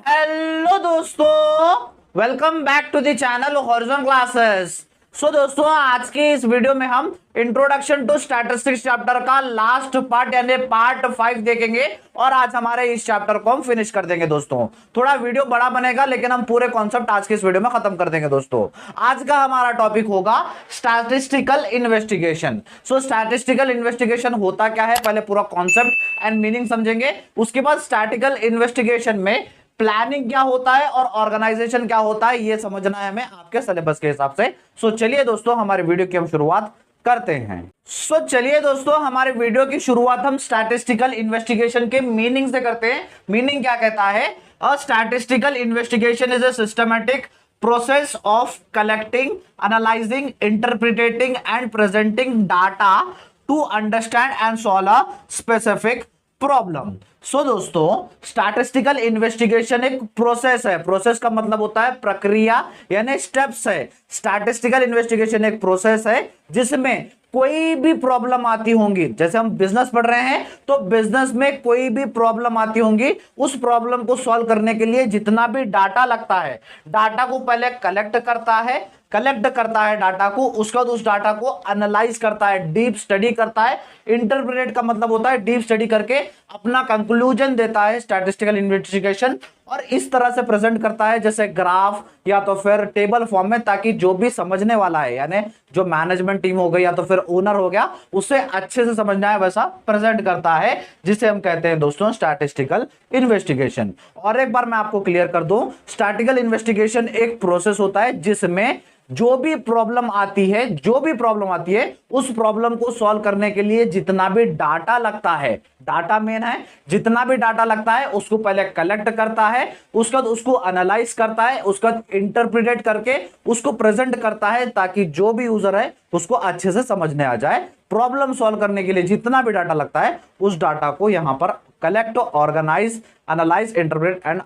Hello दोस्तों, welcome back to the channel horizon classes. So दोस्तों, आज की इस वीडियो में हम इंट्रोडक्शन टू स्टैटिस्टिक्स चैप्टर का लास्ट पार्ट यानी पार्ट 5 देखेंगे और आज हमारे इस चैप्टर को हम फिनिश कर देंगे। दोस्तों थोड़ा वीडियो बड़ा बनेगा लेकिन हम पूरे कॉन्सेप्ट आज के इस वीडियो में खत्म कर देंगे। दोस्तों आज का हमारा टॉपिक होगा स्टैटिस्टिकल इन्वेस्टिगेशन। सो स्टैटिस्टिकल इन्वेस्टिगेशन होता क्या है, पहले पूरा कॉन्सेप्ट एंड मीनिंग समझेंगे। उसके बाद स्टैटिस्टिकल इन्वेस्टिगेशन में प्लानिंग क्या होता है और ऑर्गेनाइजेशन क्या होता है, ये समझना है हमें आपके सिलेबस के हिसाब से। सो चलिए दोस्तों, हमारे वीडियो की हम शुरुआत करते हैं। सो चलिए दोस्तों, हमारे वीडियो की शुरुआत हम स्टैटिस्टिकल इन्वेस्टिगेशन के मीनिंग से करते हैं। मीनिंग क्या कहता है? अ statistical investigation is a systematic process of collecting, analyzing, interpreting and presenting data to understand and solve a specific problem. So दोस्तों, स्टैटिस्टिकल इन्वेस्टिगेशन एक प्रोसेस है। प्रोसेस का मतलब होता है प्रक्रिया यानी स्टेप्स है। स्टैटिस्टिकल इन्वेस्टिगेशन एक प्रोसेस है जिसमें कोई भी प्रॉब्लम आती होंगी, जैसे हम बिजनेस पढ़ रहे हैं तो बिजनेस में कोई भी प्रॉब्लम आती होंगी, उस प्रॉब्लम को सॉल्व करने के लिए जितना भी डाटा लगता है, डाटा को पहले कलेक्ट करता है डाटा को, उसके बाद उस डाटा को एनालाइज करता है, डीप स्टडी करता है। इंटरप्रेट का मतलब होता है डीप स्टडी करके अपना कंक्लूजन देता है स्टैटिस्टिकल इन्वेस्टिगेशन, और इस तरह से प्रेजेंट करता है जैसे ग्राफ या तो फिर टेबल फॉर्म में, ताकि जो भी समझने वाला है यानी जो मैनेजमेंट टीम हो गई या तो फिर ओनर हो गया, उसे अच्छे से समझना है वैसा प्रेजेंट करता है, जिसे हम कहते हैं दोस्तों स्टैटिस्टिकल इन्वेस्टिगेशन। और एक बार मैं आपको क्लियर कर दूं, स्टैटिस्टिकल इन्वेस्टिगेशन एक प्रोसेस होता है जिसमें जो भी प्रॉब्लम आती है उस प्रॉब्लम को सॉल्व करने के लिए जितना भी डाटा लगता है, डाटा मेन है, जितना भी डाटा लगता है उसको पहले कलेक्ट करता है, उसके बाद उसको एनालाइज करता है, उसका इंटरप्रेट करके उसको प्रेजेंट करता है, ताकि जो भी यूजर है उसको अच्छे से समझने आ जाए। प्रॉब्लम सॉल्व करने के लिए जितना भी डाटा लगता है उस डाटा को यहां पर collect, organise, analyse, interpret and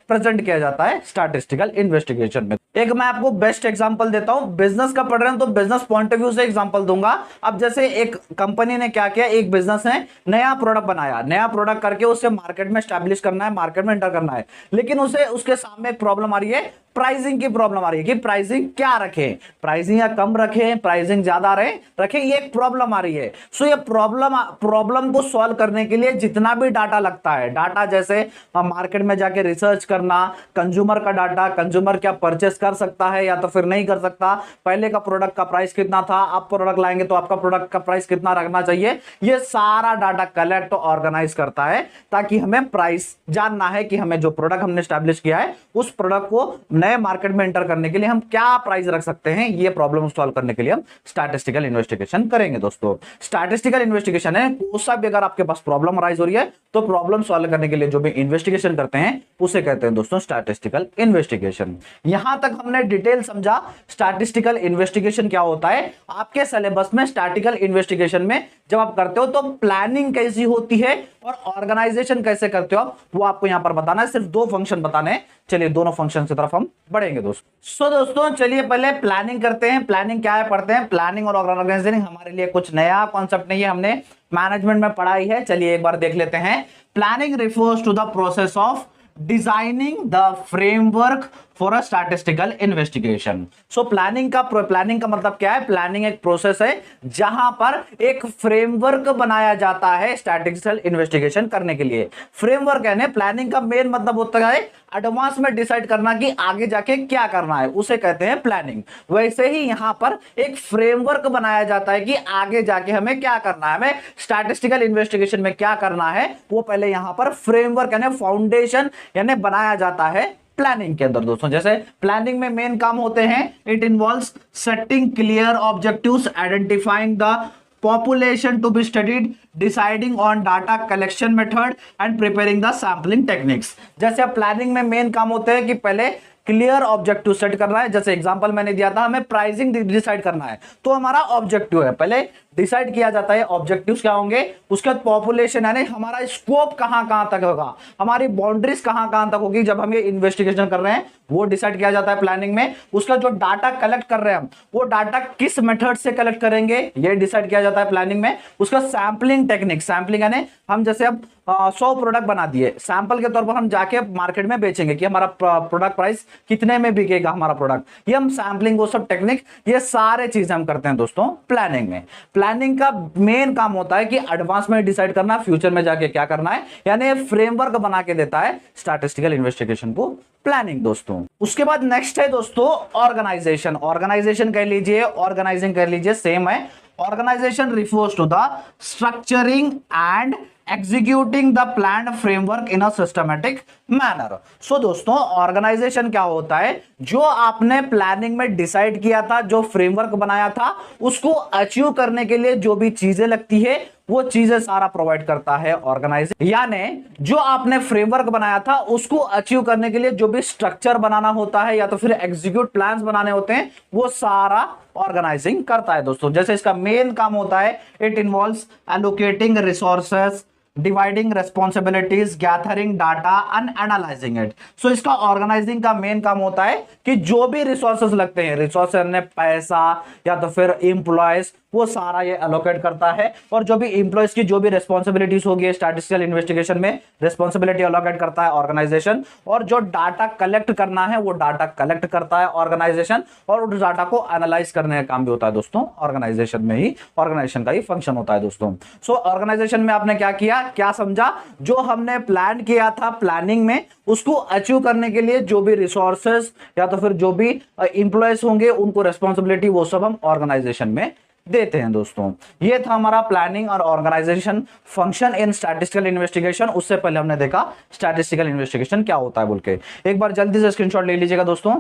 present किया जाता है स्टैटिस्टिकल इन्वेस्टिगेशन में। एक मैं आपको बेस्ट एग्जांपल देता हूं, बिजनेस का पढ़ रहे हैं तो बिजनेस पॉइंट ऑफ व्यू से एग्जांपल दूंगा। अब जैसे एक कंपनी ने क्या किया, एक बिजनेस है, नया प्रोडक्ट बनाया, नया प्रोडक्ट करके उसे मार्केट में स्टैब्लिश करना है, मार्केट में एंटर करना है, लेकिन उसे उसके सामने एक प्रॉब्लम आ रही है, प्राइसिंग की प्रॉब्लम आ रही है कि प्राइसिंग क्या रखें, प्राइसिंग या कम रखें, प्राइसिंग ज्यादा रखें, ये एक प्रॉब्लम आ रही है। सो ये प्रॉब्लम को सॉल्व करने के लिए जितना भी डाटा लगता है, डाटा जैसे मार्केट में जाके रिसर्च करना, कंज्यूमर का डाटा, कंज्यूमर क्या परचेस कर सकता है या तो फिर नहीं कर सकता, पहले का प्रोडक्ट का प्राइस कितना था, आप प्रोडक्ट लाएंगे तो आपका प्रोडक्ट का प्राइस कितना रखना चाहिए, ये सारा डाटा कलेक्ट ऑर्गेनाइज करता है, ताकि हमें प्राइस जानना है कि हमें जो प्रोडक्ट हमने स्टैब्लिश किया है उस प्रोडक्ट को नए मार्केट में एंटर करने के लिए हम क्या प्राइस रख सकते हैं। ये प्रॉब्लम सॉल्व करने के लिए हम स्टैटिस्टिकल इन्वेस्टिगेशन करेंगे। दोस्तों स्टैटिस्टिकल इन्वेस्टिगेशन है कोई भी, अगर आपके पास प्रॉब्लम अराइज हो रही है तो प्रॉब्लम सॉल्व करने के लिए जो भी इन्वेस्टिगेशन करते हैं उसे कहते हैं दोस्तों स्टैटिस्टिकल इन्वेस्टिगेशन। यहां तक हमने डिटेल समझा स्टैटिस्टिकल इन्वेस्टिगेशन क्या होता है। आपके सिलेबस में स्टैटिस्टिकल इन्वेस्टिगेशन में जब आप करते हो तो प्लानिंग कैसी होती है और ऑर्गेनाइजेशन कैसे करते हो आप, वो आपको यहां पर बताना है। सिर्फ 2 फंक्शन बताने हैं, चलिए दोनों फंक्शन की तरफ हम बढ़ेंगे दोस्तों। दोस्तों चलिए पहले प्लानिंग करते हैं। प्लानिंग क्या है पढ़ते हैं। प्लानिंग और ऑर्गेनाइजेशन हमारे लिए कुछ नया कॉन्सेप्ट नहीं है, हमने मैनेजमेंट में पढ़ाई है। चलिए एक बार देख लेते हैं। Planning refers to the process of designing the framework for a statistical investigation. So planning का मतलब क्या है? प्लानिंग एक प्रोसेस है जहां पर एक फ्रेमवर्क बनाया जाता है स्टैटिस्टिकल इन्वेस्टिगेशन करने के लिए। फ्रेमवर्क यानी प्लानिंग का मेन मतलब होता है एडवांस में डिसाइड करना कि आगे जाके क्या करना है, उसे कहते हैं प्लानिंग। वैसे ही यहां पर एक फ्रेमवर्क बनाया जाता है कि आगे जाके हमें क्या करना है, हमें स्टैटिस्टिकल इन्वेस्टिगेशन में क्या करना है, वो पहले यहां पर फ्रेमवर्क यानी फाउंडेशन यानी बनाया जाता है प्लानिंग के अंदर। दोस्तों जैसे प्लानिंग में मेन काम होते हैं, it involves setting clear objectives, identifying the population to be studied, deciding on data collection method and preparing the sampling techniques। जैसे अब प्लानिंग में मेन काम होते हैं कि पहले क्लियर ऑब्जेक्टिव सेट करना है। जैसे एग्जांपल मैंने दिया था, हमें प्राइसिंग डिसाइड करना है तो हमारा ऑब्जेक्टिव है पहले डिसाइड किया जाता है ऑब्जेक्टिव्स क्या होंगे, उसके बाद पॉपुलेशन यानी हमारा स्कोप कहां कहां तक होगा, हमारी बाउंड्रीज कहां कहां तक होगी जब हम ये इन्वेस्टिगेशन कर रहे हैं, वो डिसाइड किया जाता है प्लानिंग में। उसका जो डाटा कलेक्ट कर रहे हैं हम, वो डाटा किस मेथड से कलेक्ट करेंगे ये डिसाइड किया जाता है प्लानिंग में। उसका सैंपलिंग टेक्निक, सैंपलिंग यानी हम जैसे अब 100 प्रोडक्ट बना दिए, सैंपल के तौर पर हम जाके मार्केट में बेचेंगे कि हमारा प्रोडक्ट प्राइस कितने में बिकेगा हमारा प्रोडक्ट, ये हम सैंपलिंग वो सब टेक्निक, ये सारे चीजें हम करते हैं दोस्तों प्लानिंग में। प्लानिंग का मेन काम होता है कि एडवांस में डिसाइड करना फ्यूचर में जाके क्या करना है, यानी फ्रेमवर्क बना के देता है स्टैटिस्टिकल इन्वेस्टिगेशन को प्लानिंग दोस्तों। उसके बाद नेक्स्ट है दोस्तों ऑर्गेनाइजेशन। ऑर्गेनाइजेशन कह लीजिए, ऑर्गेनाइजिंग कर लीजिए, सेम है। Organisation refers to the structuring and executing the planned framework in a systematic manner। So दोस्तों ऑर्गेनाइजेशन क्या होता है, जो आपने प्लानिंग में डिसाइड किया था, जो फ्रेमवर्क बनाया था, उसको अचीव करने के लिए जो भी चीजें लगती है वो चीजें सारा प्रोवाइड करता है ऑर्गेनाइजेशन। यानी जो आपने फ्रेमवर्क बनाया था उसको अचीव करने के लिए जो भी स्ट्रक्चर बनाना होता है या तो फिर एग्जीक्यूट प्लान्स बनाने होते हैं, वो सारा ऑर्गेनाइजिंग करता है दोस्तों। जैसे इसका मेन काम होता है, it involves allocating resources, dividing responsibilities, gathering data and analysing it. So इसका ऑर्गेनाइजिंग का मेन काम होता है कि जो भी रिसोर्सेस लगते हैं, रिसोर्सेस ने पैसा या तो फिर एम्प्लॉयज, वो सारा ये एलोकेट करता है, और जो भी एम्प्लॉयज की जो भी रेस्पॉन्सिबिलिटीज होगी स्टैटिस्टिकल इन्वेस्टिगेशन में, रेस्पॉन्सिबिलिटी एलोकेट करता है ऑर्गेनाइजेशन, और जो डाटा कलेक्ट करना है वो डाटा कलेक्ट करता है ऑर्गेनाइजेशन, और उस डाटा को एनालाइज करने का काम भी होता है दोस्तों ऑर्गेनाइजेशन में ही, ऑर्गेनाइजेशन का ही फंक्शन होता है दोस्तों। सो ऑर्गेनाइजेशन में आपने क्या किया, क्या समझा, जो हमने प्लान किया था प्लानिंग में, उसको अचीव करने के लिए जो भी रिसोर्सेस या तो फिर जो भी इंप्लॉयज होंगे उनको रेस्पॉन्सिबिलिटी, वो सब हम ऑर्गेनाइजेशन में देते हैं दोस्तों। ये था हमारा प्लानिंग और organisation function in statistical investigation. उससे पहले हमने देखा स्टैटिस्टिकल इन्वेस्टिगेशन क्या होता है बोल के। एक बार जल्दी से स्क्रीनशॉट ले लीजिएगा दोस्तों।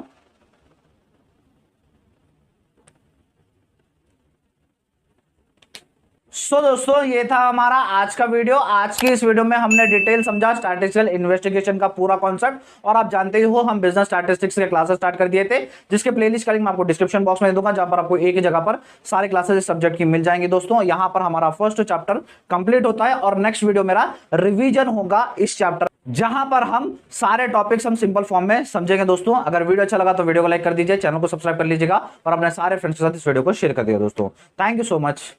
सो दोस्तों ये था हमारा आज का वीडियो। आज की इस वीडियो में हमने डिटेल समझा स्टैटिस्टिकल इन्वेस्टिगेशन का पूरा कॉन्सेप्ट, और आप जानते ही हो हम बिजनेस स्टैटिस्टिक्स के क्लासेस स्टार्ट कर दिए थे, जिसके प्लेलिस्ट का लिंक मैं आपको डिस्क्रिप्शन बॉक्स में दे दूंगा, जहां पर आपको एक ही जगह पर सारे क्लासेस इस सब्जेक्ट की मिल जाएंगे दोस्तों। यहां पर हमारा फर्स्ट चैप्टर कंप्लीट होता है, और नेक्स्ट वीडियो मेरा रिवीजन होगा इस चैप्टर, जहां पर हम सारे टॉपिक्स हम सिंपल फॉर्म में समझेंगे दोस्तों। अगर वीडियो अच्छा लगा तो वीडियो को लाइक कर दीजिए, चैनल को सब्सक्राइब कर लीजिएगा, और अपने सारे फ्रेंड्स के साथ इस वीडियो को शेयर कर दिया दोस्तों। Thank you so much.